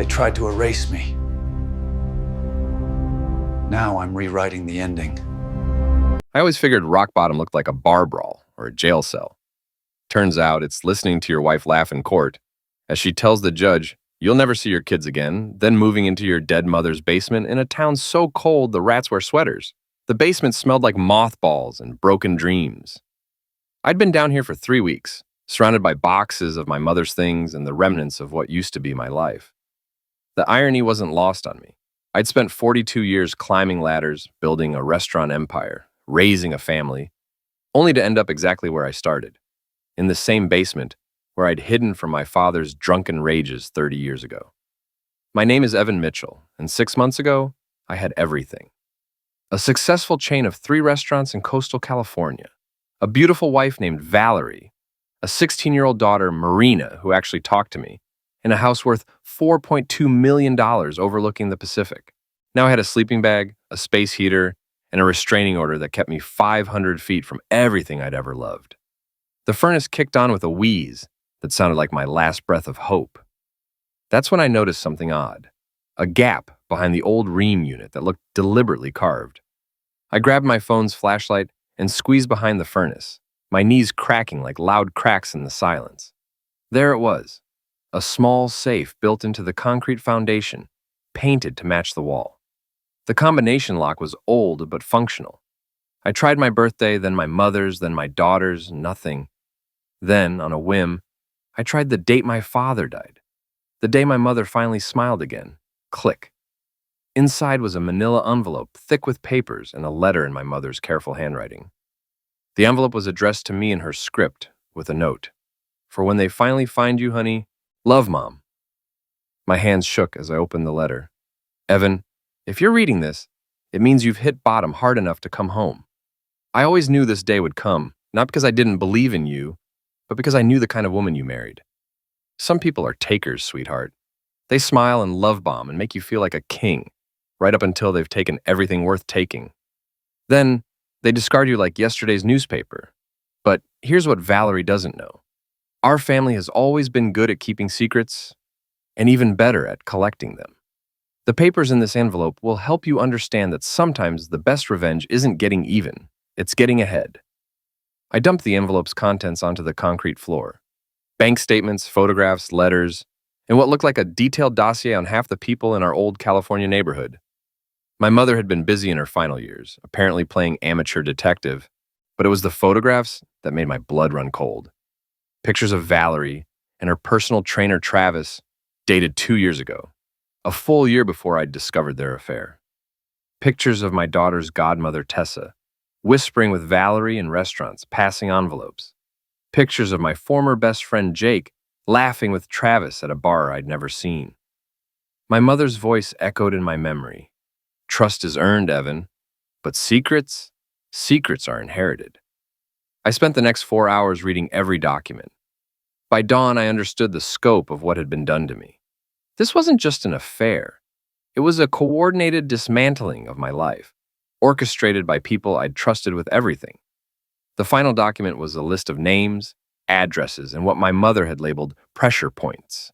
They tried to erase me. Now I'm rewriting the ending. I always figured rock bottom looked like a bar brawl or a jail cell. Turns out it's listening to your wife laugh in court as she tells the judge, "You'll never see your kids again," then moving into your dead mother's basement in a town so cold the rats wear sweaters. The basement smelled like mothballs and broken dreams. I'd been down here for 3 weeks, surrounded by boxes of my mother's things and the remnants of what used to be my life. The irony wasn't lost on me. I'd spent 42 years climbing ladders, building a restaurant empire, raising a family, only to end up exactly where I started, in the same basement where I'd hidden from my father's drunken rages 30 years ago. My name is Evan Mitchell, and 6 months ago, I had everything. A successful chain of 3 restaurants in coastal California, a beautiful wife named Valerie, a 16-year-old daughter, Marina, who actually talked to me, and a house worth $4.2 million overlooking the Pacific. Now I had a sleeping bag, a space heater, and a restraining order that kept me 500 feet from everything I'd ever loved. The furnace kicked on with a wheeze that sounded like my last breath of hope. That's when I noticed something odd, a gap behind the old ream unit that looked deliberately carved. I grabbed my phone's flashlight and squeezed behind the furnace, my knees cracking like loud cracks in the silence. There it was, a small safe built into the concrete foundation, painted to match the wall. The combination lock was old but functional. I tried my birthday, then my mother's, then my daughter's, nothing. Then, on a whim, I tried the date my father died. The day my mother finally smiled again. Click. Inside was a manila envelope thick with papers and a letter in my mother's careful handwriting. The envelope was addressed to me in her script with a note. "For when they finally find you, honey, love, Mom." My hands shook as I opened the letter. "Evan, if you're reading this, it means you've hit bottom hard enough to come home. I always knew this day would come, not because I didn't believe in you, but because I knew the kind of woman you married. Some people are takers, sweetheart. They smile and love bomb and make you feel like a king, right up until they've taken everything worth taking. Then, they discard you like yesterday's newspaper. But here's what Valerie doesn't know. Our family has always been good at keeping secrets, and even better at collecting them. The papers in this envelope will help you understand that sometimes the best revenge isn't getting even, it's getting ahead." I dumped the envelope's contents onto the concrete floor. Bank statements, photographs, letters, and what looked like a detailed dossier on half the people in our old California neighborhood. My mother had been busy in her final years, apparently playing amateur detective, but it was the photographs that made my blood run cold. Pictures of Valerie and her personal trainer Travis, dated 2 years ago, a full year before I'd discovered their affair. Pictures of my daughter's godmother Tessa, whispering with Valerie in restaurants, passing envelopes. Pictures of my former best friend Jake, laughing with Travis at a bar I'd never seen. My mother's voice echoed in my memory. "Trust is earned, Evan, but secrets are inherited." I spent the next 4 hours reading every document. By dawn, I understood the scope of what had been done to me. This wasn't just an affair. It was a coordinated dismantling of my life, orchestrated by people I'd trusted with everything. The final document was a list of names, addresses, and what my mother had labeled pressure points.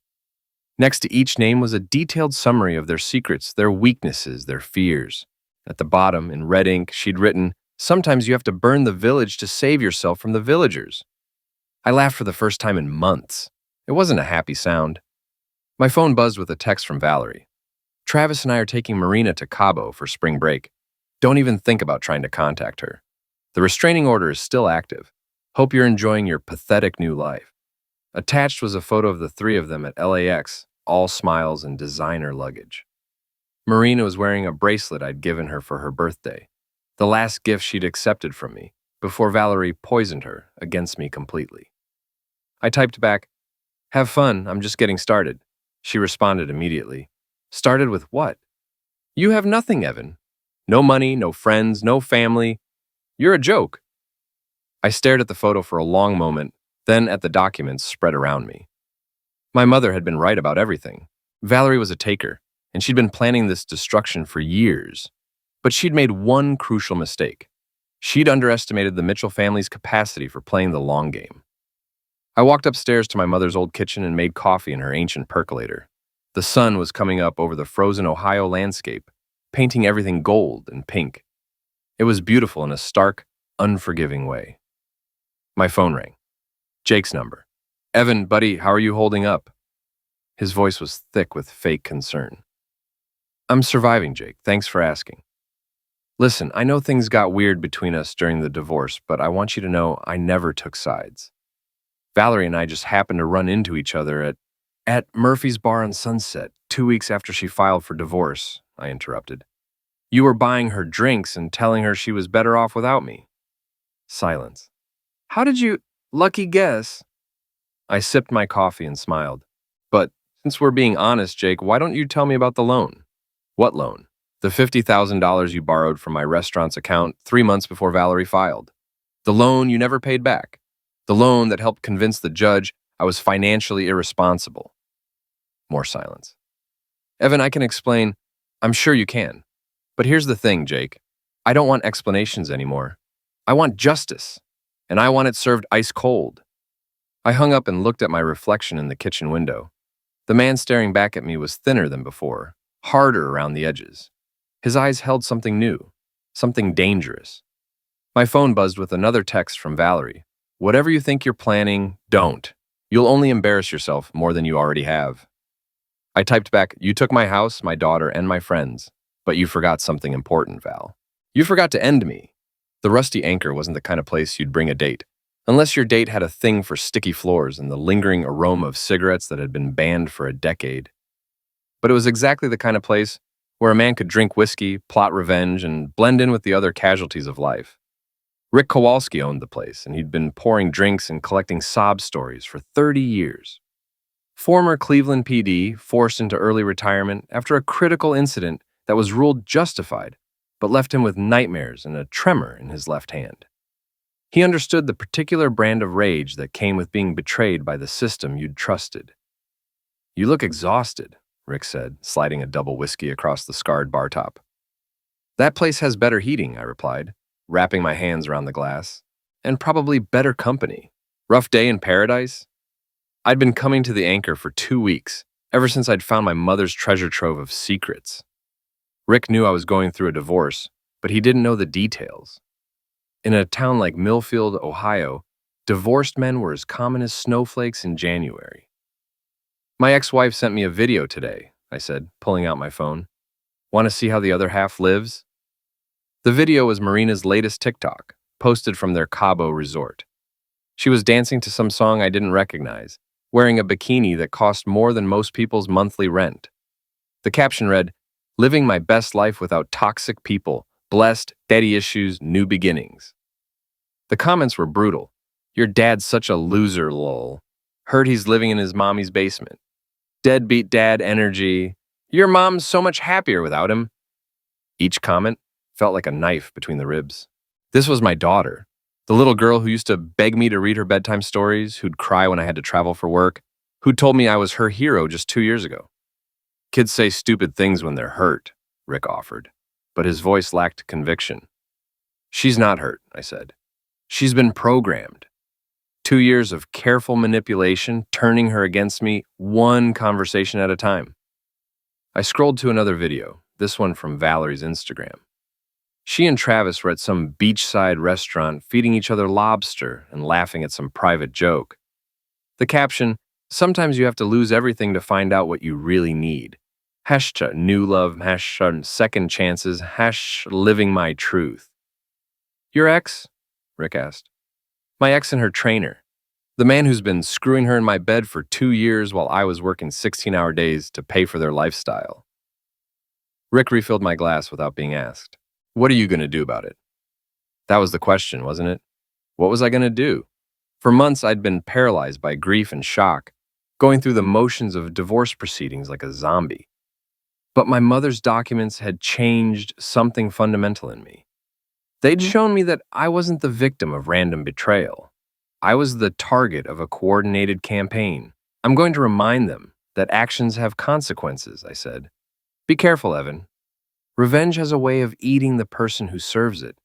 Next to each name was a detailed summary of their secrets, their weaknesses, their fears. At the bottom, in red ink, she'd written, "Sometimes you have to burn the village to save yourself from the villagers." I laughed for the first time in months. It wasn't a happy sound. My phone buzzed with a text from Valerie. "Travis and I are taking Marina to Cabo for spring break. Don't even think about trying to contact her. The restraining order is still active. Hope you're enjoying your pathetic new life." Attached was a photo of the 3 of them at LAX, all smiles and designer luggage. Marina was wearing a bracelet I'd given her for her birthday, the last gift she'd accepted from me, before Valerie poisoned her against me completely. I typed back, "Have fun, I'm just getting started." She responded immediately. "Started with what?" "You have nothing, Evan. No money, no friends, no family. You're a joke." I stared at the photo for a long moment, then at the documents spread around me. My mother had been right about everything. Valerie was a taker, and she'd been planning this destruction for years. But she'd made one crucial mistake. She'd underestimated the Mitchell family's capacity for playing the long game. I walked upstairs to my mother's old kitchen and made coffee in her ancient percolator. The sun was coming up over the frozen Ohio landscape, painting everything gold and pink. It was beautiful in a stark, unforgiving way. My phone rang. Jake's number. "Evan, buddy, how are you holding up?" His voice was thick with fake concern. "I'm surviving, Jake. Thanks for asking. Listen, I know things got weird between us during the divorce, but I want you to know I never took sides. Valerie and I just happened to run into each other at Murphy's Bar on Sunset 2 weeks after she filed for divorce," I interrupted. "You were buying her drinks and telling her she was better off without me." Silence. "How did you— Lucky guess." I sipped my coffee and smiled. "But since we're being honest, Jake, why don't you tell me about the loan?" "What loan?" "The $50,000 you borrowed from my restaurant's account 3 months before Valerie filed. The loan you never paid back. The loan that helped convince the judge I was financially irresponsible." More silence. "Evan, I can explain." "I'm sure you can. But here's the thing, Jake. I don't want explanations anymore. I want justice, and I want it served ice cold." I hung up and looked at my reflection in the kitchen window. The man staring back at me was thinner than before, harder around the edges. His eyes held something new, something dangerous. My phone buzzed with another text from Valerie. "Whatever you think you're planning, don't. You'll only embarrass yourself more than you already have." I typed back, "You took my house, my daughter, and my friends, but you forgot something important, Val. You forgot to end me." The Rusty Anchor wasn't the kind of place you'd bring a date, unless your date had a thing for sticky floors and the lingering aroma of cigarettes that had been banned for a decade. But it was exactly the kind of place where a man could drink whiskey, plot revenge, and blend in with the other casualties of life. Rick Kowalski owned the place, and he'd been pouring drinks and collecting sob stories for 30 years. Former Cleveland PD forced into early retirement after a critical incident that was ruled justified, but left him with nightmares and a tremor in his left hand. He understood the particular brand of rage that came with being betrayed by the system you'd trusted. "You look exhausted," Rick said, sliding a double whiskey across the scarred bar top. "That place has better heating," I replied, wrapping my hands around the glass. "And probably better company. Rough day in paradise?" I'd been coming to the Anchor for 2 weeks, ever since I'd found my mother's treasure trove of secrets. Rick knew I was going through a divorce, but he didn't know the details. In a town like Millfield, Ohio, divorced men were as common as snowflakes in January. "My ex-wife sent me a video today," I said, pulling out my phone. "Want to see how the other half lives?" The video was Marina's latest TikTok, posted from their Cabo resort. She was dancing to some song I didn't recognize, wearing a bikini that cost more than most people's monthly rent. The caption read, "Living my best life without toxic people, blessed, daddy issues, new beginnings." The comments were brutal. "Your dad's such a loser, lol. Heard he's living in his mommy's basement. Deadbeat dad energy. Your mom's so much happier without him." Each comment felt like a knife between the ribs. This was my daughter, the little girl who used to beg me to read her bedtime stories, who'd cry when I had to travel for work, who'd told me I was her hero just 2 years ago. "Kids say stupid things when they're hurt," Rick offered, but his voice lacked conviction. "She's not hurt," I said. "She's been programmed. 2 years of careful manipulation, turning her against me, one conversation at a time." I scrolled to another video, this one from Valerie's Instagram. She and Travis were at some beachside restaurant feeding each other lobster and laughing at some private joke. The caption, "Sometimes you have to lose everything to find out what you really need. Hashtag new love, hashtag second chances, hashtag living my truth." "Your ex?" Rick asked. "My ex and her trainer. The man who's been screwing her in my bed for 2 years while I was working 16-hour days to pay for their lifestyle." Rick refilled my glass without being asked. "What are you going to do about it?" That was the question, wasn't it? What was I going to do? For months, I'd been paralyzed by grief and shock, going through the motions of divorce proceedings like a zombie. But my mother's documents had changed something fundamental in me. They'd shown me that I wasn't the victim of random betrayal. I was the target of a coordinated campaign. "I'm going to remind them that actions have consequences," I said. "Be careful, Evan. Revenge has a way of eating the person who serves it."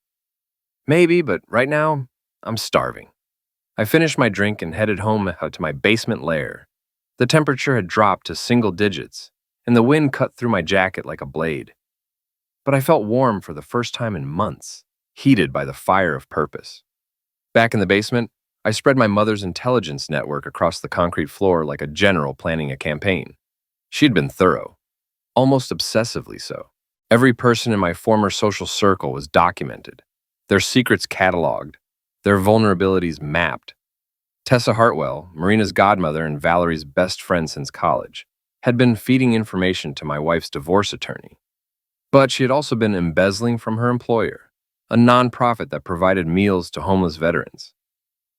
"Maybe, but right now, I'm starving." I finished my drink and headed home to my basement lair. The temperature had dropped to single digits, and the wind cut through my jacket like a blade. But I felt warm for the first time in months, heated by the fire of purpose. Back in the basement, I spread my mother's intelligence network across the concrete floor like a general planning a campaign. She'd been thorough, almost obsessively so. Every person in my former social circle was documented, their secrets cataloged, their vulnerabilities mapped. Tessa Hartwell, Marina's godmother and Valerie's best friend since college, had been feeding information to my wife's divorce attorney. But she had also been embezzling from her employer, a nonprofit that provided meals to homeless veterans.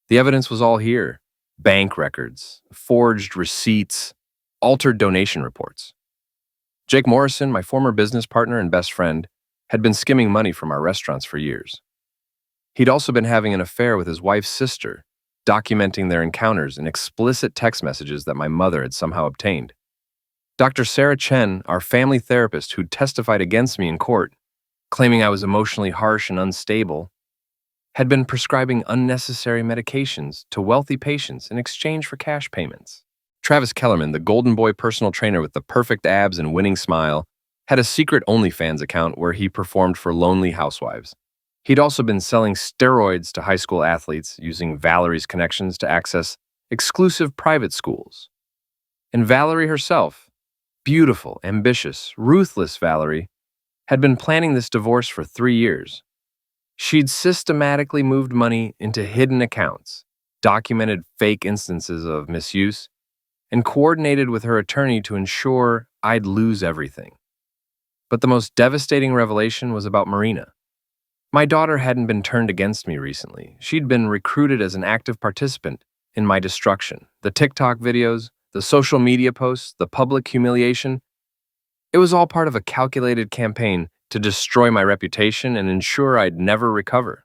The evidence was all here: bank records, forged receipts, altered donation reports. Jake Morrison, my former business partner and best friend, had been skimming money from our restaurants for years. He'd also been having an affair with his wife's sister, documenting their encounters in explicit text messages that my mother had somehow obtained. Dr. Sarah Chen, our family therapist who testified against me in court, claiming I was emotionally harsh and unstable, had been prescribing unnecessary medications to wealthy patients in exchange for cash payments. Travis Kellerman, the golden boy personal trainer with the perfect abs and winning smile, had a secret OnlyFans account where he performed for lonely housewives. He'd also been selling steroids to high school athletes, using Valerie's connections to access exclusive private schools. And Valerie herself, beautiful, ambitious, ruthless Valerie, had been planning this divorce for 3 years. She'd systematically moved money into hidden accounts, documented fake instances of misuse, and coordinated with her attorney to ensure I'd lose everything. But the most devastating revelation was about Marina. My daughter hadn't been turned against me recently. She'd been recruited as an active participant in my destruction. The TikTok videos, the social media posts, the public humiliation. It was all part of a calculated campaign to destroy my reputation and ensure I'd never recover.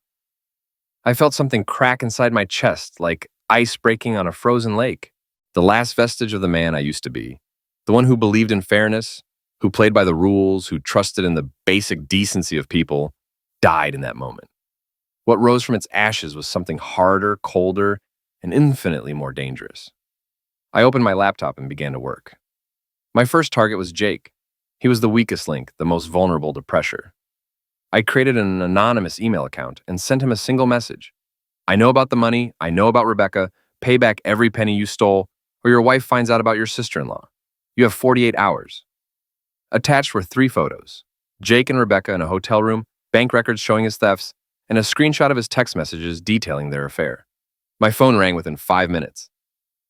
I felt something crack inside my chest, like ice breaking on a frozen lake. The last vestige of the man I used to be, the one who believed in fairness, who played by the rules, who trusted in the basic decency of people, died in that moment. What rose from its ashes was something harder, colder, and infinitely more dangerous. I opened my laptop and began to work. My first target was Jake. He was the weakest link, the most vulnerable to pressure. I created an anonymous email account and sent him a single message. I know about the money, I know about Rebecca, pay back every penny you stole, or your wife finds out about your sister-in-law. You have 48 hours. Attached were 3 photos: Jake and Rebecca in a hotel room, bank records showing his thefts, and a screenshot of his text messages detailing their affair. My phone rang within 5 minutes.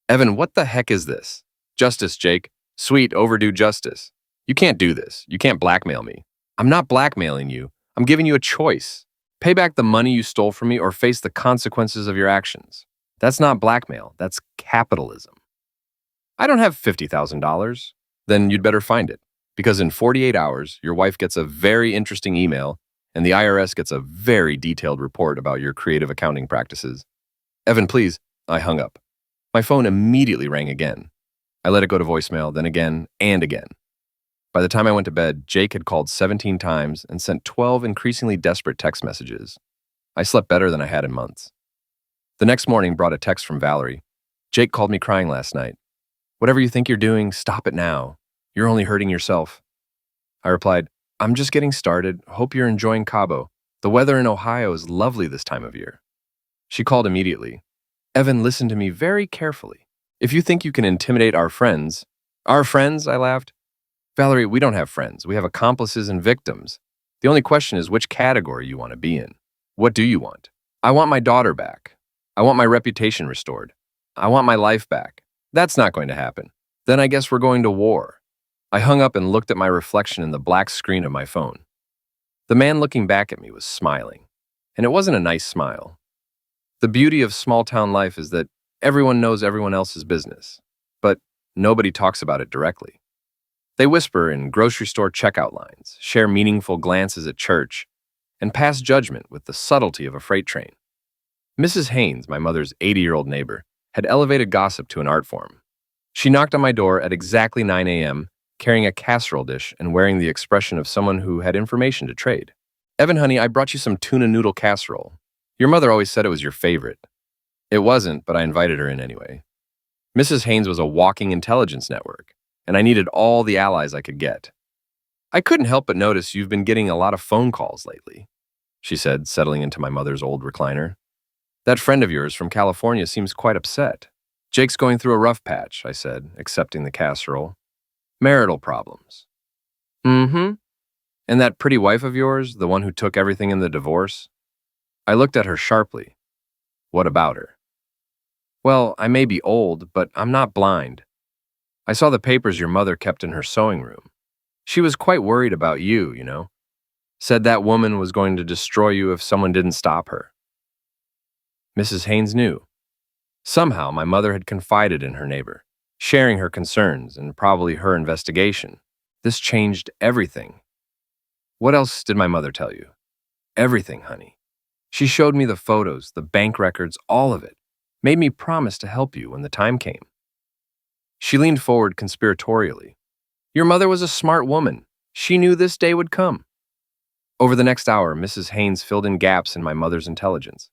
Evan, what the heck is this? Justice, Jake. Sweet, overdue justice. You can't do this. You can't blackmail me. I'm not blackmailing you. I'm giving you a choice. Pay back the money you stole from me or face the consequences of your actions. That's not blackmail. That's capitalism. I don't have $50,000. Then you'd better find it. Because in 48 hours, your wife gets a very interesting email and the IRS gets a very detailed report about your creative accounting practices. Evan, please. I hung up. My phone immediately rang again. I let it go to voicemail, then again and again. By the time I went to bed, Jake had called 17 times and sent 12 increasingly desperate text messages. I slept better than I had in months. The next morning brought a text from Valerie. Jake called me crying last night. Whatever you think you're doing, stop it now. You're only hurting yourself. I replied, I'm just getting started. Hope you're enjoying Cabo. The weather in Ohio is lovely this time of year. She called immediately. Evan, listen to me very carefully. If you think you can intimidate our friends, I laughed. Valerie, we don't have friends. We have accomplices and victims. The only question is which category you want to be in. What do you want? I want my daughter back. I want my reputation restored. I want my life back. That's not going to happen. Then I guess we're going to war. I hung up and looked at my reflection in the black screen of my phone. The man looking back at me was smiling, and it wasn't a nice smile. The beauty of small-town life is that everyone knows everyone else's business, but nobody talks about it directly. They whisper in grocery store checkout lines, share meaningful glances at church, and pass judgment with the subtlety of a freight train. Mrs. Haynes, my mother's 80-year-old neighbor, had elevated gossip to an art form. She knocked on my door at exactly 9 a.m., carrying a casserole dish and wearing the expression of someone who had information to trade. Evan, honey, I brought you some tuna noodle casserole. Your mother always said it was your favorite. It wasn't, but I invited her in anyway. Mrs. Haynes was a walking intelligence network, and I needed all the allies I could get. I couldn't help but notice you've been getting a lot of phone calls lately, she said, settling into my mother's old recliner. That friend of yours from California seems quite upset. Jake's going through a rough patch, I said, accepting the casserole. Marital problems. Mm-hmm. And that pretty wife of yours, the one who took everything in the divorce? I looked at her sharply. What about her? Well, I may be old, but I'm not blind. I saw the papers your mother kept in her sewing room. She was quite worried about you, you know. Said that woman was going to destroy you if someone didn't stop her. Mrs. Haynes knew. Somehow, my mother had confided in her neighbor, sharing her concerns and probably her investigation. This changed everything. What else did my mother tell you? Everything, honey. She showed me the photos, the bank records, all of it. Made me promise to help you when the time came. She leaned forward conspiratorially. Your mother was a smart woman. She knew this day would come. Over the next hour, Mrs. Haynes filled in gaps in my mother's intelligence.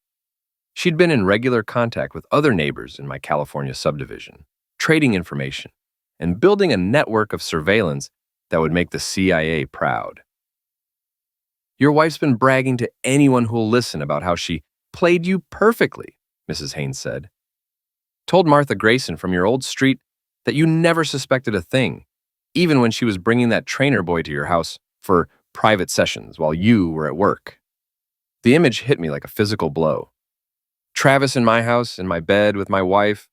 She'd been in regular contact with other neighbors in my California subdivision, trading information, and building a network of surveillance that would make the CIA proud. Your wife's been bragging to anyone who'll listen about how she played you perfectly, Mrs. Haynes said. Told Martha Grayson from your old street that you never suspected a thing, even when she was bringing that trainer boy to your house for private sessions while you were at work. The image hit me like a physical blow. Travis in my house, in my bed with my wife,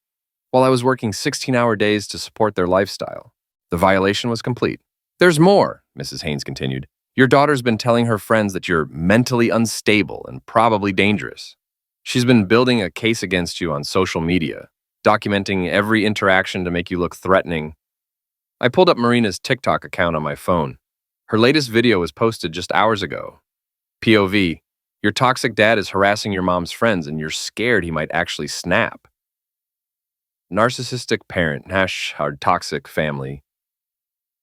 while I was working 16-hour days to support their lifestyle. The violation was complete. There's more, Mrs. Haynes continued. Your daughter's been telling her friends that you're mentally unstable and probably dangerous. She's been building a case against you on social media, documenting every interaction to make you look threatening. I pulled up Marina's TikTok account on my phone. Her latest video was posted just hours ago. POV, your toxic dad is harassing your mom's friends and you're scared he might actually snap. Narcissistic parent # our toxic family.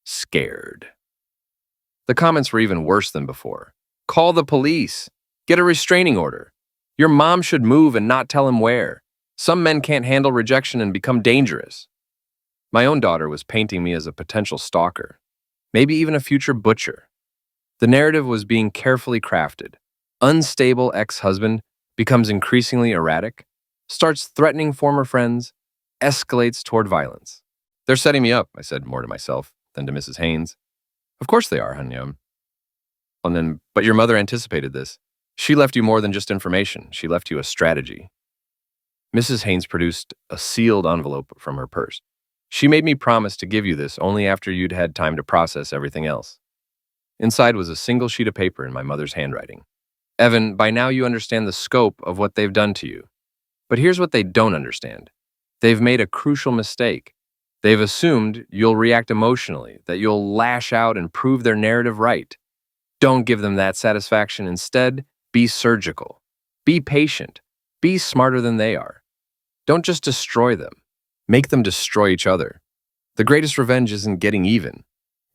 Scared. The comments were even worse than before. Call the police. Get a restraining order. Your mom should move and not tell him where. Some men can't handle rejection and become dangerous. My own daughter was painting me as a potential stalker, maybe even a future butcher. The narrative was being carefully crafted. Unstable ex-husband becomes increasingly erratic, starts threatening former friends, escalates toward violence. They're setting me up, I said more to myself than to Mrs. Haynes. Of course they are, honey. But your mother anticipated this. She left you more than just information. She left you a strategy. Mrs. Haynes produced a sealed envelope from her purse. She made me promise to give you this only after you'd had time to process everything else. Inside was a single sheet of paper in my mother's handwriting. Evan, by now you understand the scope of what they've done to you. But here's what they don't understand. They've made a crucial mistake. They've assumed you'll react emotionally, that you'll lash out and prove their narrative right. Don't give them that satisfaction. Instead, be surgical. Be patient. Be smarter than they are. Don't just destroy them. Make them destroy each other. The greatest revenge isn't getting even.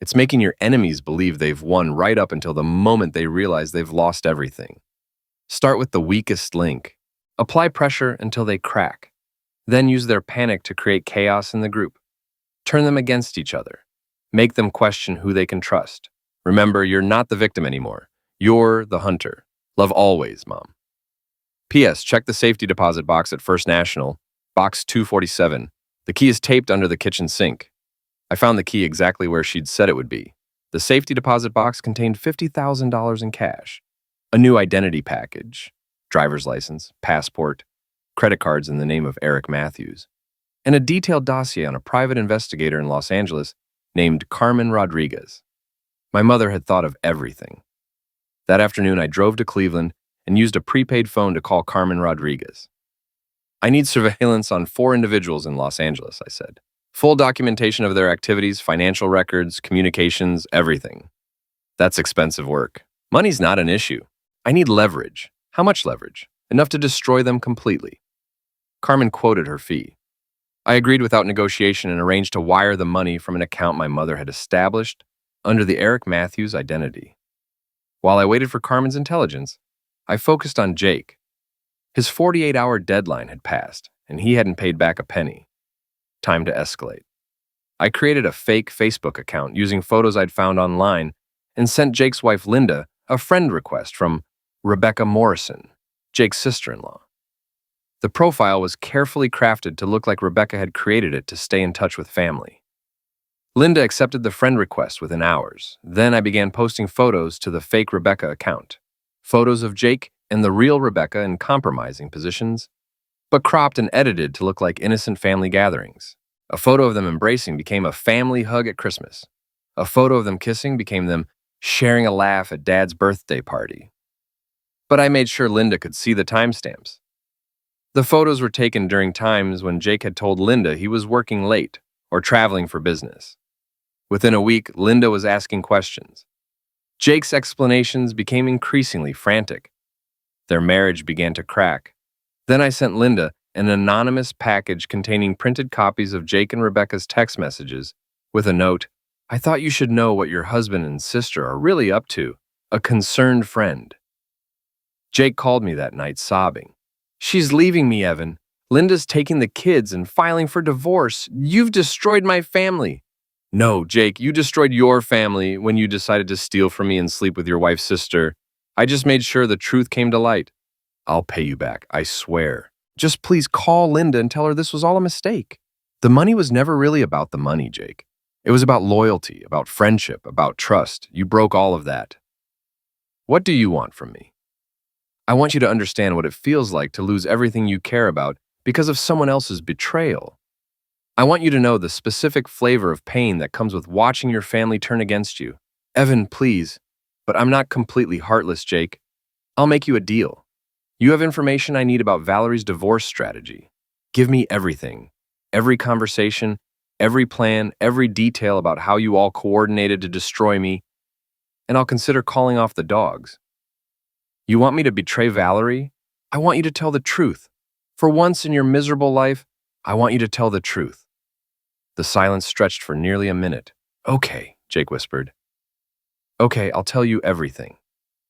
It's making your enemies believe they've won right up until the moment they realize they've lost everything. Start with the weakest link. Apply pressure until they crack. Then use their panic to create chaos in the group. Turn them against each other. Make them question who they can trust. Remember, you're not the victim anymore. You're the hunter. Love always, Mom. P.S. Check the safety deposit box at First National, box 247. The key is taped under the kitchen sink. I found the key exactly where she'd said it would be. The safety deposit box contained $50,000 in cash, a new identity package, driver's license, passport, credit cards in the name of Eric Matthews, and a detailed dossier on a private investigator in Los Angeles named Carmen Rodriguez. My mother had thought of everything. That afternoon, I drove to Cleveland and used a prepaid phone to call Carmen Rodriguez. I need surveillance on 4 individuals in Los Angeles, I said. Full documentation of their activities, financial records, communications, everything. That's expensive work. Money's not an issue. I need leverage. How much leverage? Enough to destroy them completely. Carmen quoted her fee. I agreed without negotiation and arranged to wire the money from an account my mother had established under the Eric Matthews identity. While I waited for Carmen's intelligence, I focused on Jake. His 48-hour deadline had passed, and he hadn't paid back a penny. Time to escalate. I created a fake Facebook account using photos I'd found online and sent Jake's wife Linda a friend request from Rebecca Morrison, Jake's sister-in-law. The profile was carefully crafted to look like Rebecca had created it to stay in touch with family. Linda accepted the friend request within hours. Then I began posting photos to the fake Rebecca account. Photos of Jake and the real Rebecca in compromising positions, but cropped and edited to look like innocent family gatherings. A photo of them embracing became a family hug at Christmas. A photo of them kissing became them sharing a laugh at Dad's birthday party. But I made sure Linda could see the timestamps. The photos were taken during times when Jake had told Linda he was working late or traveling for business. Within a week, Linda was asking questions. Jake's explanations became increasingly frantic. Their marriage began to crack. Then I sent Linda an anonymous package containing printed copies of Jake and Rebecca's text messages with a note, "I thought you should know what your husband and sister are really up to. A concerned friend." Jake called me that night sobbing. "She's leaving me, Evan. Linda's taking the kids and filing for divorce. You've destroyed my family." "No, Jake, you destroyed your family when you decided to steal from me and sleep with your wife's sister. I just made sure the truth came to light. I'll pay you back, I swear. Just please call Linda and tell her this was all a mistake." The money was never really about the money, Jake. It was about loyalty, about friendship, about trust. You broke all of that. What do you want from me? I want you to understand what it feels like to lose everything you care about because of someone else's betrayal. I want you to know the specific flavor of pain that comes with watching your family turn against you. Evan, please, but I'm not completely heartless, Jake. I'll make you a deal. You have information I need about Valerie's divorce strategy. Give me everything, every conversation, every plan, every detail about how you all coordinated to destroy me, and I'll consider calling off the dogs. You want me to betray Valerie? I want you to tell the truth. For once in your miserable life, I want you to tell the truth. The silence stretched for nearly a minute. "Okay," Jake whispered. "Okay, I'll tell you everything."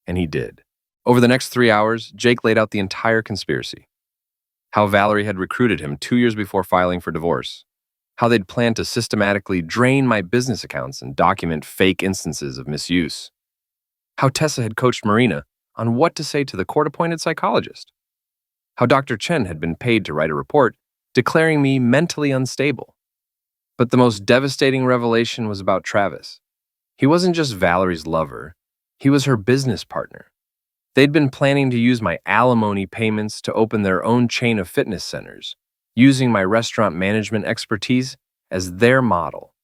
And he did. Over the next 3 hours, Jake laid out the entire conspiracy. How Valerie had recruited him 2 years before filing for divorce. How they'd planned to systematically drain my business accounts and document fake instances of misuse. How Tessa had coached Marina on what to say to the court-appointed psychologist. How Dr. Chen had been paid to write a report declaring me mentally unstable. But the most devastating revelation was about Travis. He wasn't just Valerie's lover, he was her business partner. They'd been planning to use my alimony payments to open their own chain of fitness centers, using my restaurant management expertise as their model.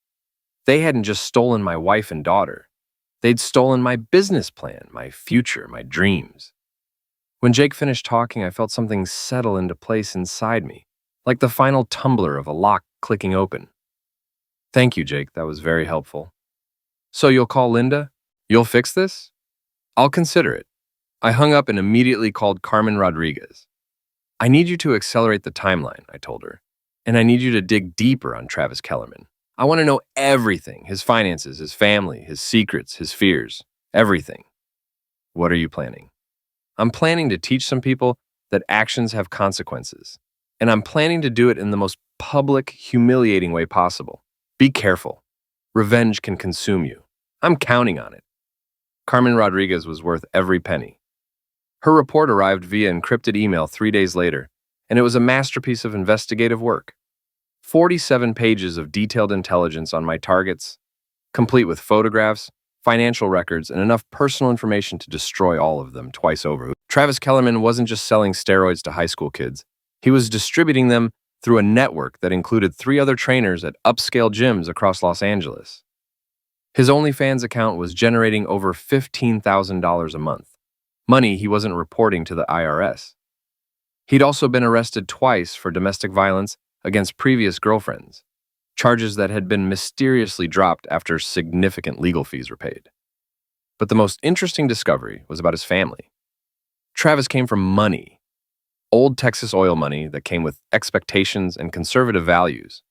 They hadn't just stolen my wife and daughter. They'd stolen my business plan, my future, my dreams. When Jake finished talking, I felt something settle into place inside me, like the final tumbler of a lock clicking open. Thank you, Jake. That was very helpful. So you'll call Linda? You'll fix this? I'll consider it. I hung up and immediately called Carmen Rodriguez. I need you to accelerate the timeline, I told her, and I need you to dig deeper on Travis Kellerman. I want to know everything, his finances, his family, his secrets, his fears, everything. What are you planning? I'm planning to teach some people that actions have consequences, and I'm planning to do it in the most public, humiliating way possible. Be careful. Revenge can consume you. I'm counting on it. Carmen Rodriguez was worth every penny. Her report arrived via encrypted email 3 days later, and it was a masterpiece of investigative work. 47 pages of detailed intelligence on my targets, complete with photographs, financial records, and enough personal information to destroy all of them twice over. Travis Kellerman wasn't just selling steroids to high school kids. He was distributing them through a network that included 3 other trainers at upscale gyms across Los Angeles. His OnlyFans account was generating over $15,000 a month, money he wasn't reporting to the IRS. He'd also been arrested twice for domestic violence against previous girlfriends, charges that had been mysteriously dropped after significant legal fees were paid. But the most interesting discovery was about his family. Travis came from money, old Texas oil money that came with expectations and conservative values.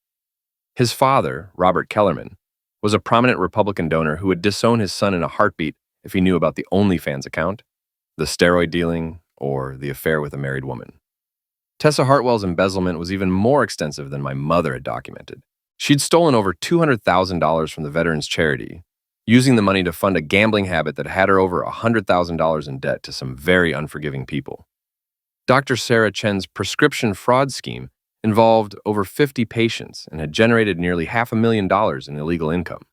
His father, Robert Kellerman, was a prominent Republican donor who would disown his son in a heartbeat if he knew about the OnlyFans account, the steroid dealing, or the affair with a married woman. Tessa Hartwell's embezzlement was even more extensive than my mother had documented. She'd stolen over $200,000 from the veterans charity, using the money to fund a gambling habit that had her over $100,000 in debt to some very unforgiving people. Dr. Sarah Chen's prescription fraud scheme involved over 50 patients and had generated nearly $500,000 in illegal income.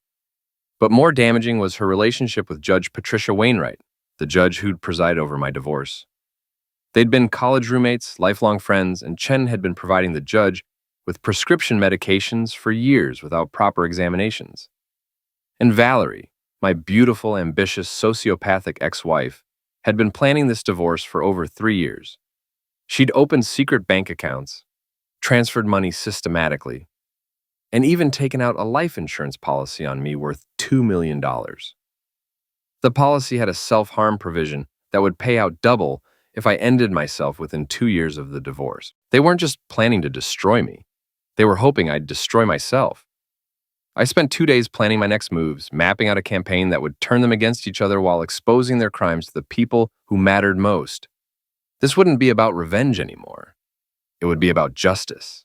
But more damaging was her relationship with Judge Patricia Wainwright, the judge who'd presided over my divorce. They'd been college roommates, lifelong friends, and Chen had been providing the judge with prescription medications for years without proper examinations. And Valerie, my beautiful, ambitious, sociopathic ex-wife, had been planning this divorce for over 3 years. She'd opened secret bank accounts, transferred money systematically, and even taken out a life insurance policy on me worth $2 million. The policy had a self-harm provision that would pay out double if I ended myself within 2 years of the divorce. They weren't just planning to destroy me. They were hoping I'd destroy myself. I spent 2 days planning my next moves, mapping out a campaign that would turn them against each other while exposing their crimes to the people who mattered most. This wouldn't be about revenge anymore. It would be about justice.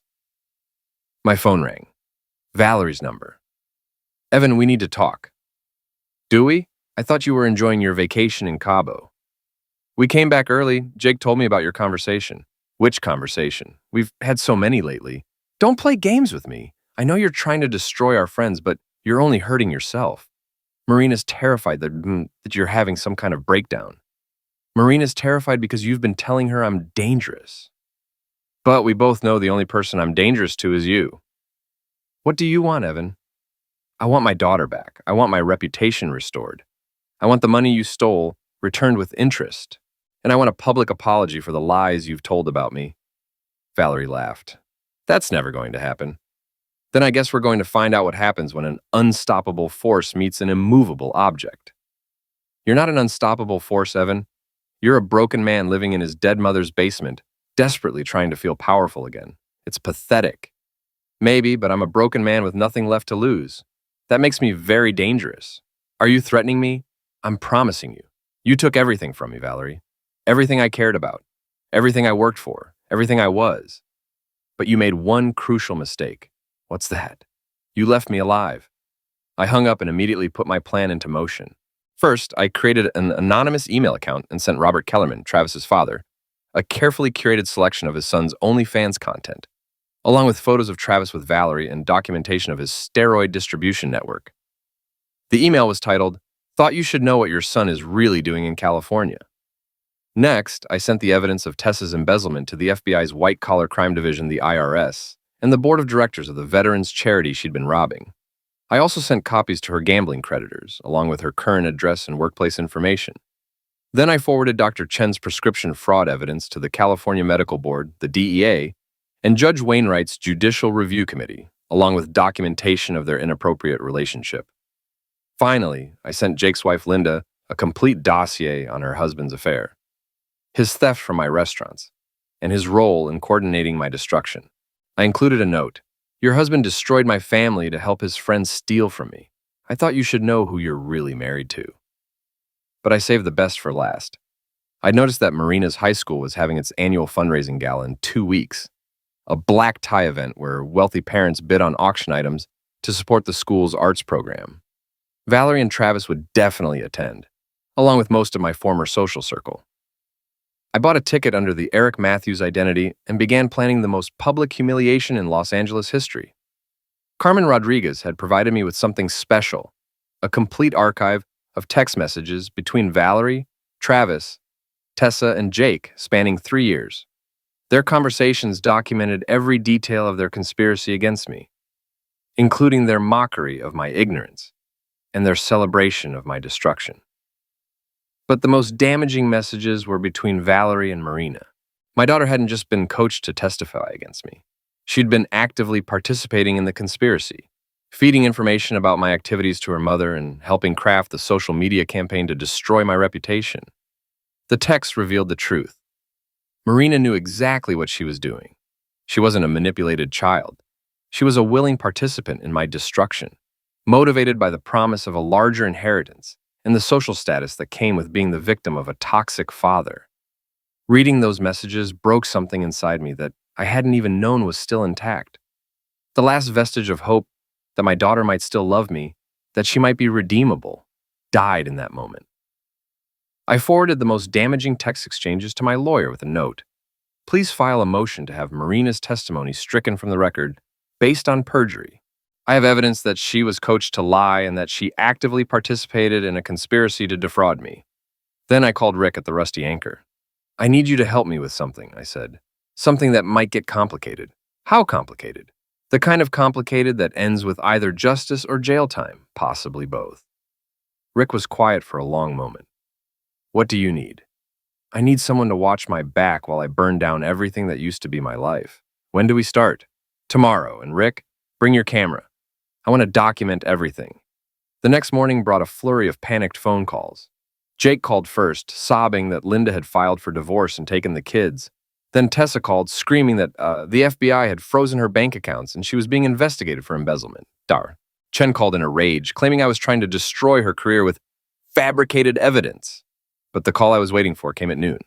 My phone rang. Valerie's number. "Evan, we need to talk." "Do we? I thought you were enjoying your vacation in Cabo." "We came back early. Jake told me about your conversation." "Which conversation? We've had so many lately." "Don't play games with me. I know you're trying to destroy our friends, but you're only hurting yourself." "Marina's terrified that you're having some kind of breakdown." "Marina's terrified because you've been telling her I'm dangerous." "But we both know the only person I'm dangerous to is you." "What do you want, Evan?" "I want my daughter back. I want my reputation restored. I want the money you stole returned with interest. And I want a public apology for the lies you've told about me." Valerie laughed. "That's never going to happen." "Then I guess we're going to find out what happens when an unstoppable force meets an immovable object." "You're not an unstoppable force, Evan. You're a broken man living in his dead mother's basement, desperately trying to feel powerful again. It's pathetic." "Maybe, but I'm a broken man with nothing left to lose. That makes me very dangerous." "Are you threatening me?" "I'm promising you. You took everything from me, Valerie. Everything I cared about. Everything I worked for. Everything I was. But you made one crucial mistake." "What's that?" "You left me alive." I hung up and immediately put my plan into motion. First, I created an anonymous email account and sent Robert Kellerman, Travis's father, a carefully curated selection of his son's OnlyFans content, along with photos of Travis with Valerie and documentation of his steroid distribution network. The email was titled, "Thought you should know what your son is really doing in California." Next, I sent the evidence of Tessa's embezzlement to the FBI's white-collar crime division, the IRS, and the board of directors of the veterans charity she'd been robbing. I also sent copies to her gambling creditors, along with her current address and workplace information. Then I forwarded Dr. Chen's prescription fraud evidence to the California Medical Board, the DEA, and Judge Wainwright's Judicial Review Committee, along with documentation of their inappropriate relationship. Finally, I sent Jake's wife, Linda, a complete dossier on her husband's affair, his theft from my restaurants, and his role in coordinating my destruction. I included a note. "Your husband destroyed my family to help his friends steal from me. I thought you should know who you're really married to." But I saved the best for last. I noticed that Marina's high school was having its annual fundraising gala in 2 weeks, a black tie event where wealthy parents bid on auction items to support the school's arts program. Valerie and Travis would definitely attend, along with most of my former social circle. I bought a ticket under the Eric Matthews identity and began planning the most public humiliation in Los Angeles history. Carmen Rodriguez had provided me with something special, a complete archive of text messages between Valerie, Travis, Tessa, and Jake spanning 3 years. Their conversations documented every detail of their conspiracy against me, including their mockery of my ignorance and their celebration of my destruction. But the most damaging messages were between Valerie and Marina. My daughter hadn't just been coached to testify against me. She'd been actively participating in the conspiracy, feeding information about my activities to her mother and helping craft the social media campaign to destroy my reputation. The text revealed the truth. Marina knew exactly what she was doing. She wasn't a manipulated child. She was a willing participant in my destruction, motivated by the promise of a larger inheritance and the social status that came with being the victim of a toxic father. Reading those messages broke something inside me that I hadn't even known was still intact. The last vestige of hope that my daughter might still love me, that she might be redeemable, died in that moment. I forwarded the most damaging text exchanges to my lawyer with a note. Please file a motion to have Marina's testimony stricken from the record based on perjury. I have evidence that she was coached to lie and that she actively participated in a conspiracy to defraud me. Then I called Rick at the Rusty Anchor. I need you to help me with something, I said. Something that might get complicated. How complicated? The kind of complicated that ends with either justice or jail time, possibly both. Rick was quiet for a long moment. What do you need? I need someone to watch my back while I burn down everything that used to be my life. When do we start? Tomorrow. And Rick, bring your camera. I want to document everything. The next morning brought a flurry of panicked phone calls. Jake called first, sobbing that Linda had filed for divorce and taken the kids. Then Tessa called, screaming that the FBI had frozen her bank accounts and she was being investigated for embezzlement. Dar. Chen called in a rage, claiming I was trying to destroy her career with fabricated evidence. But the call I was waiting for came at noon.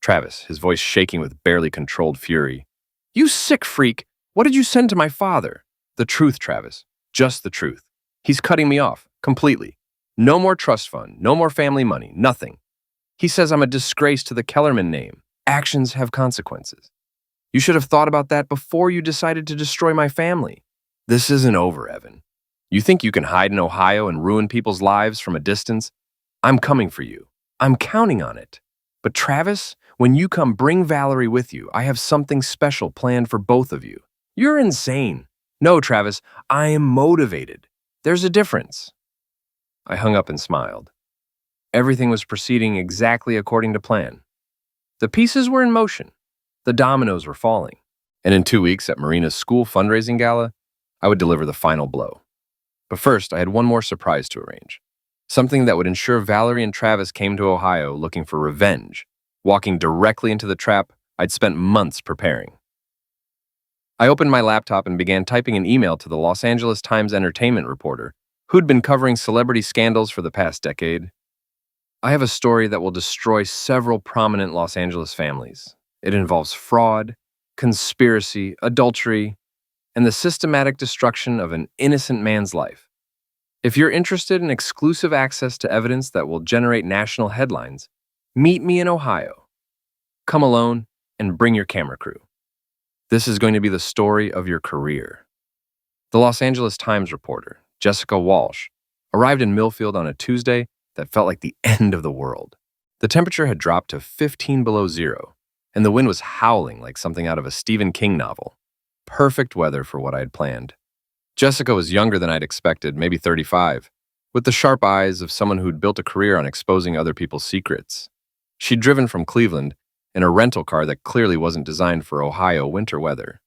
Travis, his voice shaking with barely controlled fury. You sick freak! What did you send to my father? The truth, Travis. Just the truth. He's cutting me off, completely. No more trust fund, no more family money, nothing. He says I'm a disgrace to the Kellerman name. Actions have consequences. You should have thought about that before you decided to destroy my family. This isn't over, Evan. You think you can hide in Ohio and ruin people's lives from a distance? I'm coming for you. I'm counting on it. But Travis, when you come, bring Valerie with you. I have something special planned for both of you. You're insane. No, Travis, I am motivated. There's a difference. I hung up and smiled. Everything was proceeding exactly according to plan. The pieces were in motion. The dominoes were falling. And in 2 weeks at Marina's school fundraising gala, I would deliver the final blow. But first, I had one more surprise to arrange. Something that would ensure Valerie and Travis came to Ohio looking for revenge, walking directly into the trap I'd spent months preparing. I opened my laptop and began typing an email to the Los Angeles Times entertainment reporter who'd been covering celebrity scandals for the past decade. I have a story that will destroy several prominent Los Angeles families. It involves fraud, conspiracy, adultery, and the systematic destruction of an innocent man's life. If you're interested in exclusive access to evidence that will generate national headlines, meet me in Ohio. Come alone and bring your camera crew. This is going to be the story of your career. The Los Angeles Times reporter, Jessica Walsh, arrived in Millfield on a Tuesday that felt like the end of the world. The temperature had dropped to 15 below zero, and the wind was howling like something out of a Stephen King novel. Perfect weather for what I had planned. Jessica was younger than I'd expected, maybe 35, with the sharp eyes of someone who'd built a career on exposing other people's secrets. She'd driven from Cleveland in a rental car that clearly wasn't designed for Ohio winter weather.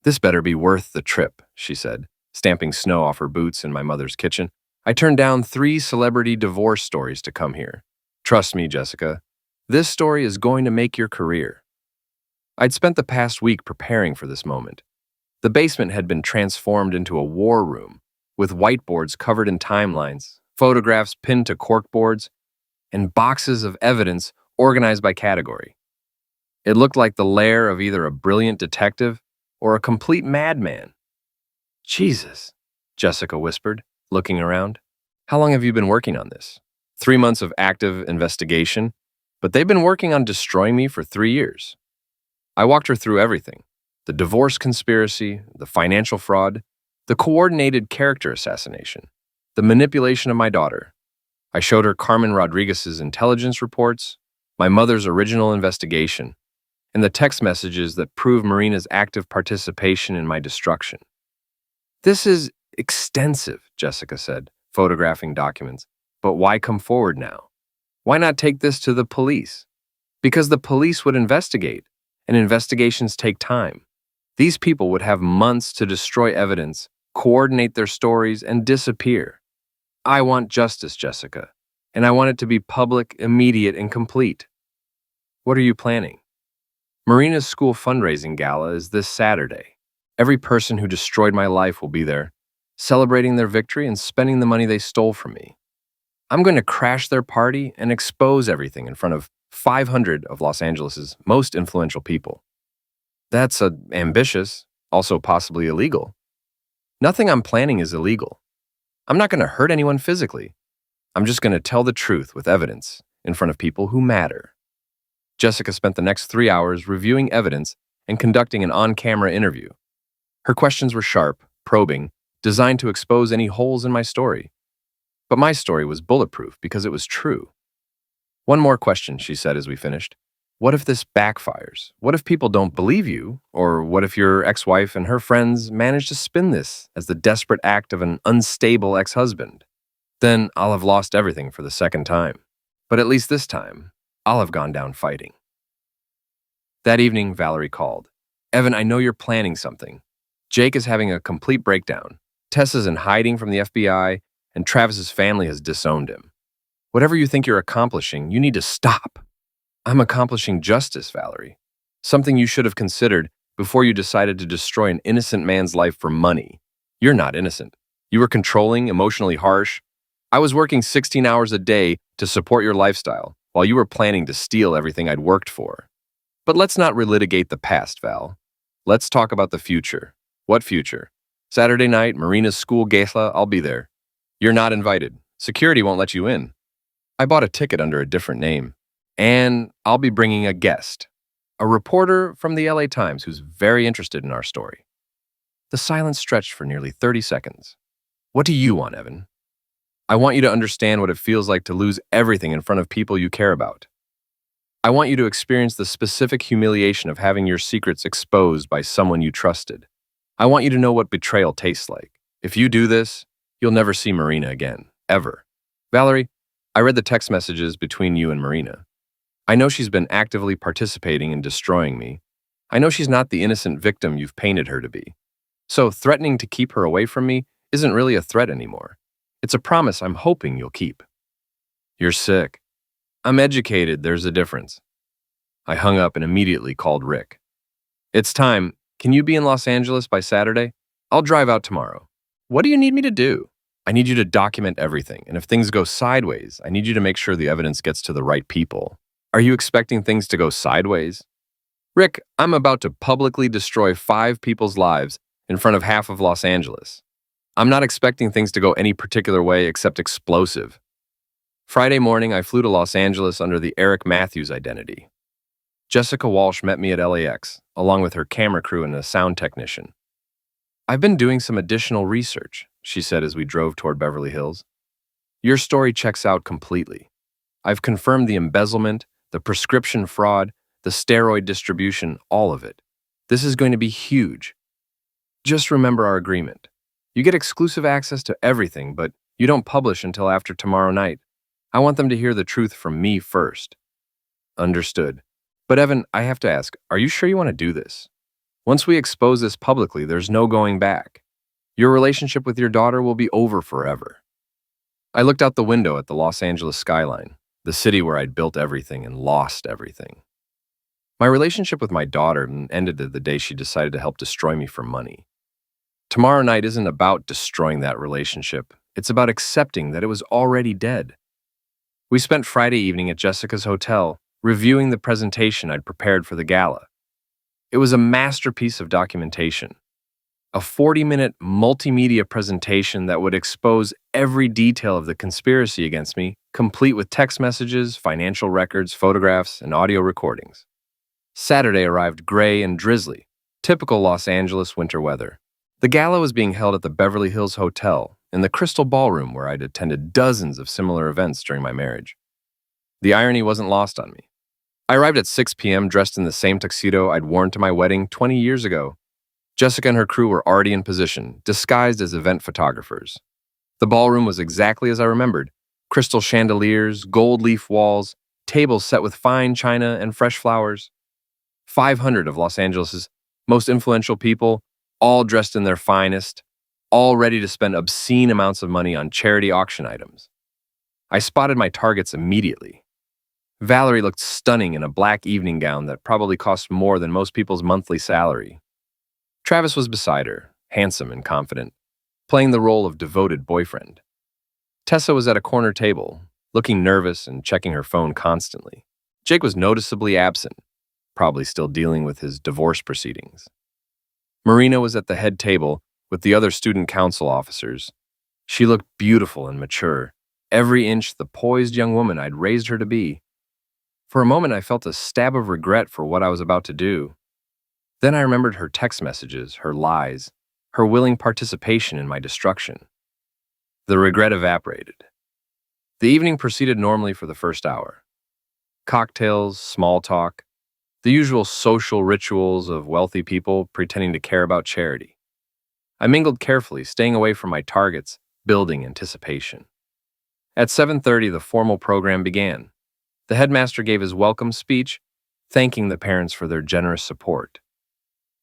This better be worth the trip, she said, stamping snow off her boots in my mother's kitchen. I turned down 3 celebrity divorce stories to come here. Trust me, Jessica, this story is going to make your career. I'd spent the past week preparing for this moment. The basement had been transformed into a war room, with whiteboards covered in timelines, photographs pinned to corkboards, and boxes of evidence organized by category. It looked like the lair of either a brilliant detective or a complete madman. Jesus, Jessica whispered, looking around. How long have you been working on this? 3 months of active investigation, but they've been working on destroying me for 3 years. I walked her through everything. The divorce conspiracy, the financial fraud, the coordinated character assassination, the manipulation of my daughter. I showed her Carmen Rodriguez's intelligence reports, my mother's original investigation, and the text messages that prove Marina's active participation in my destruction. This is extensive, Jessica said, photographing documents. But why come forward now? Why not take this to the police? Because the police would investigate, and investigations take time. These people would have months to destroy evidence, coordinate their stories, and disappear. I want justice, Jessica, and I want it to be public, immediate, and complete. What are you planning? Marina's school fundraising gala is this Saturday. Every person who destroyed my life will be there, celebrating their victory and spending the money they stole from me. I'm going to crash their party and expose everything in front of 500 of Los Angeles' most influential people. That's ambitious, also possibly illegal. Nothing I'm planning is illegal. I'm not going to hurt anyone physically. I'm just going to tell the truth with evidence in front of people who matter. Jessica spent the next 3 hours reviewing evidence and conducting an on-camera interview. Her questions were sharp, probing, designed to expose any holes in my story. But my story was bulletproof because it was true. One more question, she said as we finished. What if this backfires? What if people don't believe you? Or what if your ex-wife and her friends manage to spin this as the desperate act of an unstable ex-husband? Then I'll have lost everything for the second time. But at least this time, I'll have gone down fighting. That evening, Valerie called. Evan, I know you're planning something. Jake is having a complete breakdown. Tessa's in hiding from the FBI, and Travis's family has disowned him. Whatever you think you're accomplishing, you need to stop. I'm accomplishing justice, Valerie. Something you should have considered before you decided to destroy an innocent man's life for money. You're not innocent. You were controlling, emotionally harsh. I was working 16 hours a day to support your lifestyle, while you were planning to steal everything I'd worked for. But let's not relitigate the past, Val. Let's talk about the future. What future? Saturday night, Marina's school gala, I'll be there. You're not invited. Security won't let you in. I bought a ticket under a different name. And I'll be bringing a guest, a reporter from the LA Times who's very interested in our story. The silence stretched for nearly 30 seconds. What do you want, Evan? I want you to understand what it feels like to lose everything in front of people you care about. I want you to experience the specific humiliation of having your secrets exposed by someone you trusted. I want you to know what betrayal tastes like. If you do this, you'll never see Marina again, ever. Valerie, I read the text messages between you and Marina. I know she's been actively participating in destroying me. I know she's not the innocent victim you've painted her to be. So threatening to keep her away from me isn't really a threat anymore. It's a promise I'm hoping you'll keep. You're sick. I'm educated, there's a difference. I hung up and immediately called Rick. It's time. Can you be in Los Angeles by Saturday? I'll drive out tomorrow. What do you need me to do? I need you to document everything, and if things go sideways, I need you to make sure the evidence gets to the right people. Are you expecting things to go sideways? Rick, I'm about to publicly destroy 5 people's lives in front of half of Los Angeles. I'm not expecting things to go any particular way except explosive. Friday morning, I flew to Los Angeles under the Eric Matthews identity. Jessica Walsh met me at LAX, along with her camera crew and a sound technician. I've been doing some additional research, she said as we drove toward Beverly Hills. Your story checks out completely. I've confirmed the embezzlement, the prescription fraud, the steroid distribution, all of it. This is going to be huge. Just remember our agreement. You get exclusive access to everything, but you don't publish until after tomorrow night. I want them to hear the truth from me first. Understood. But Evan, I have to ask, are you sure you want to do this? Once we expose this publicly, there's no going back. Your relationship with your daughter will be over forever. I looked out the window at the Los Angeles skyline, the city where I'd built everything and lost everything. My relationship with my daughter ended the day she decided to help destroy me for money. Tomorrow night isn't about destroying that relationship. It's about accepting that it was already dead. We spent Friday evening at Jessica's hotel, reviewing the presentation I'd prepared for the gala. It was a masterpiece of documentation. A 40-minute multimedia presentation that would expose every detail of the conspiracy against me, complete with text messages, financial records, photographs, and audio recordings. Saturday arrived gray and drizzly, typical Los Angeles winter weather. The gala was being held at the Beverly Hills Hotel, in the Crystal Ballroom where I'd attended dozens of similar events during my marriage. The irony wasn't lost on me. I arrived at 6 p.m. dressed in the same tuxedo I'd worn to my wedding 20 years ago. Jessica and her crew were already in position, disguised as event photographers. The ballroom was exactly as I remembered. Crystal chandeliers, gold leaf walls, tables set with fine china and fresh flowers. 500 of Los Angeles' most influential people, all dressed in their finest, all ready to spend obscene amounts of money on charity auction items. I spotted my targets immediately. Valerie looked stunning in a black evening gown that probably cost more than most people's monthly salary. Travis was beside her, handsome and confident, playing the role of devoted boyfriend. Tessa was at a corner table, looking nervous and checking her phone constantly. Jake was noticeably absent, probably still dealing with his divorce proceedings. Marina was at the head table with the other student council officers. She looked beautiful and mature, every inch the poised young woman I'd raised her to be. For a moment, I felt a stab of regret for what I was about to do. Then I remembered her text messages, her lies, her willing participation in my destruction. The regret evaporated. The evening proceeded normally for the first hour. Cocktails, small talk, the usual social rituals of wealthy people pretending to care about charity. I mingled carefully, staying away from my targets, building anticipation. At 7:30, the formal program began. The headmaster gave his welcome speech, thanking the parents for their generous support.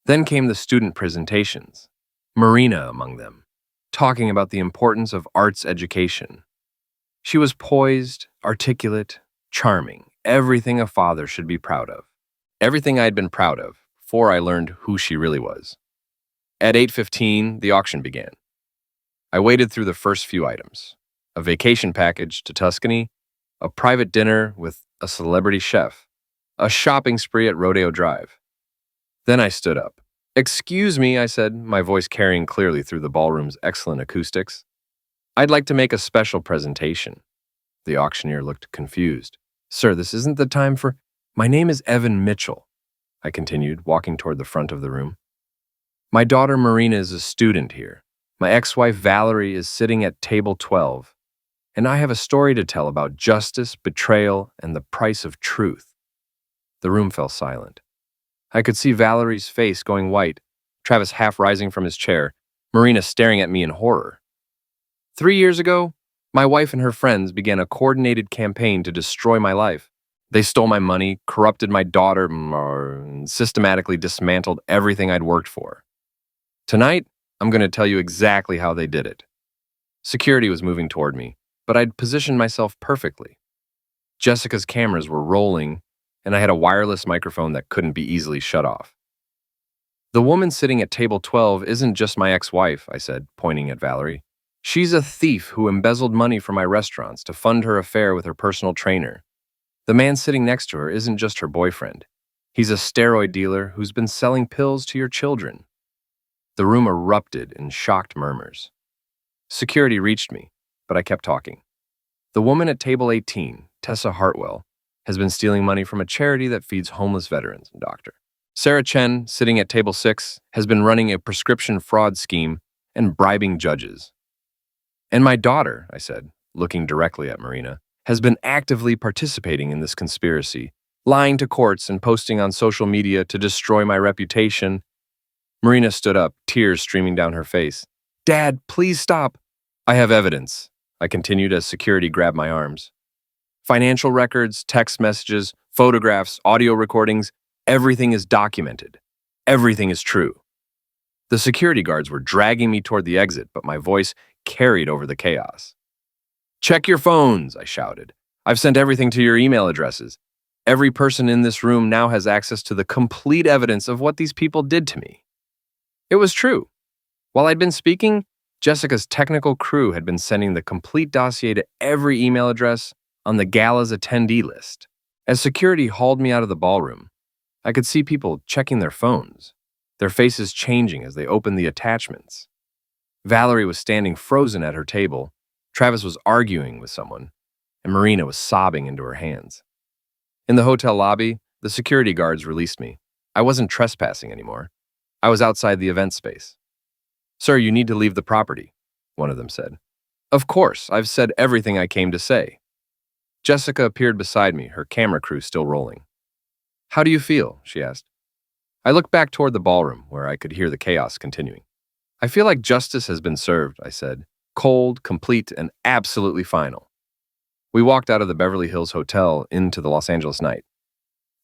Then came the student presentations, Marina among them, talking about the importance of arts education. She was poised, articulate, charming, everything a father should be proud of. Everything I had been proud of before I learned who she really was. At 8:15, the auction began. I waded through the first few items: a vacation package to Tuscany, a private dinner with a celebrity chef, a shopping spree at Rodeo Drive. Then I stood up. "Excuse me," I said, my voice carrying clearly through the ballroom's excellent acoustics. "I'd like to make a special presentation." The auctioneer looked confused. "Sir, this isn't the time for—" "My name is Evan Mitchell," I continued, walking toward the front of the room. "My daughter Marina is a student here. My ex-wife Valerie is sitting at table 12. And I have a story to tell about justice, betrayal, and the price of truth." The room fell silent. I could see Valerie's face going white, Travis half rising from his chair, Marina staring at me in horror. 3 years ago, my wife and her friends began a coordinated campaign to destroy my life. They stole my money, corrupted my daughter, and systematically dismantled everything I'd worked for. Tonight, I'm going to tell you exactly how they did it. Security was moving toward me, but I'd positioned myself perfectly. Jessica's cameras were rolling, and I had a wireless microphone that couldn't be easily shut off. "The woman sitting at table 12 isn't just my ex-wife," I said, pointing at Valerie. "She's a thief who embezzled money from my restaurants to fund her affair with her personal trainer. The man sitting next to her isn't just her boyfriend. He's a steroid dealer who's been selling pills to your children." The room erupted in shocked murmurs. Security reached me, but I kept talking. "The woman at table 18, Tessa Hartwell, has been stealing money from a charity that feeds homeless veterans and doctors. Sarah Chen, sitting at table 6, has been running a prescription fraud scheme and bribing judges. And my daughter," I said, looking directly at Marina, "has been actively participating in this conspiracy, lying to courts and posting on social media to destroy my reputation." Marina stood up, tears streaming down her face. "Dad, please stop." "I have evidence," I continued as security grabbed my arms. "Financial records, text messages, photographs, audio recordings, everything is documented. Everything is true." The security guards were dragging me toward the exit, but my voice carried over the chaos. "Check your phones," I shouted. "I've sent everything to your email addresses. Every person in this room now has access to the complete evidence of what these people did to me." It was true. While I'd been speaking, Jessica's technical crew had been sending the complete dossier to every email address on the gala's attendee list. As security hauled me out of the ballroom, I could see people checking their phones, their faces changing as they opened the attachments. Valerie was standing frozen at her table, Travis was arguing with someone, and Marina was sobbing into her hands. In the hotel lobby, the security guards released me. I wasn't trespassing anymore. I was outside the event space. "Sir, you need to leave the property," one of them said. "Of course, I've said everything I came to say." Jessica appeared beside me, her camera crew still rolling. "How do you feel?" she asked. I looked back toward the ballroom, where I could hear the chaos continuing. "I feel like justice has been served," I said. "Cold, complete, and absolutely final." We walked out of the Beverly Hills Hotel into the Los Angeles night.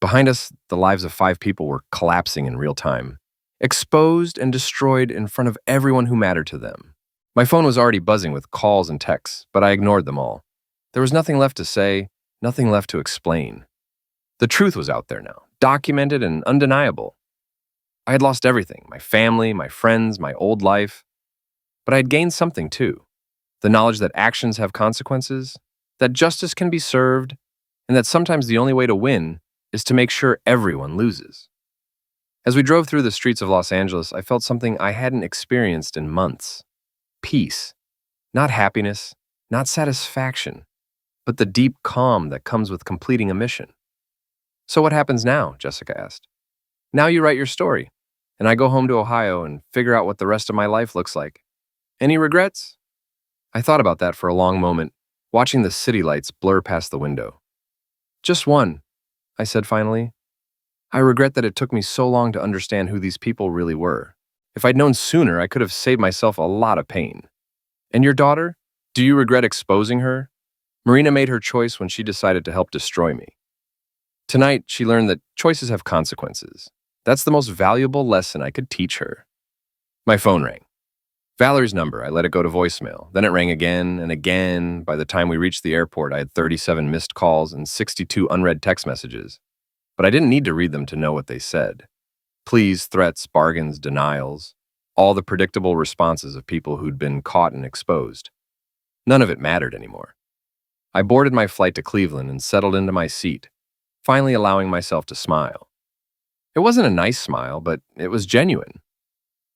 Behind us, the lives of 5 people were collapsing in real time, exposed and destroyed in front of everyone who mattered to them. My phone was already buzzing with calls and texts, but I ignored them all. There was nothing left to say, nothing left to explain. The truth was out there now, documented and undeniable. I had lost everything, my family, my friends, my old life. But I had gained something too, the knowledge that actions have consequences, that justice can be served, and that sometimes the only way to win is to make sure everyone loses. As we drove through the streets of Los Angeles, I felt something I hadn't experienced in months. Peace. Not happiness, not satisfaction, but the deep calm that comes with completing a mission. "So what happens now?" Jessica asked. "Now you write your story, and I go home to Ohio and figure out what the rest of my life looks like. Any regrets?" I thought about that for a long moment, watching the city lights blur past the window. "Just one," I said finally. "I regret that it took me so long to understand who these people really were. If I'd known sooner, I could have saved myself a lot of pain." "And your daughter? Do you regret exposing her?" "Marina made her choice when she decided to help destroy me. Tonight, she learned that choices have consequences. That's the most valuable lesson I could teach her." My phone rang. Valerie's number. I let it go to voicemail. Then it rang again and again. By the time we reached the airport, I had 37 missed calls and 62 unread text messages. But I didn't need to read them to know what they said. Pleas, threats, bargains, denials. All the predictable responses of people who'd been caught and exposed. None of it mattered anymore. I boarded my flight to Cleveland and settled into my seat, finally allowing myself to smile. It wasn't a nice smile, but it was genuine.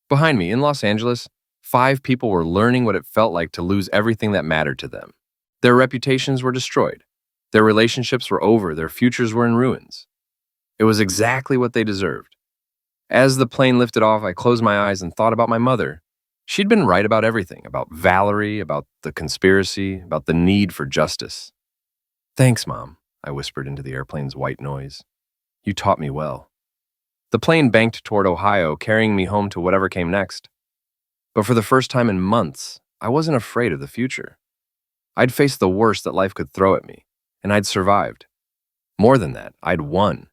Behind me, in Los Angeles, 5 people were learning what it felt like to lose everything that mattered to them. Their reputations were destroyed. Their relationships were over. Their futures were in ruins. It was exactly what they deserved. As the plane lifted off, I closed my eyes and thought about my mother. She'd been right about everything, about Valerie, about the conspiracy, about the need for justice. "Thanks, Mom," I whispered into the airplane's white noise. "You taught me well." The plane banked toward Ohio, carrying me home to whatever came next. But for the first time in months, I wasn't afraid of the future. I'd faced the worst that life could throw at me, and I'd survived. More than that, I'd won.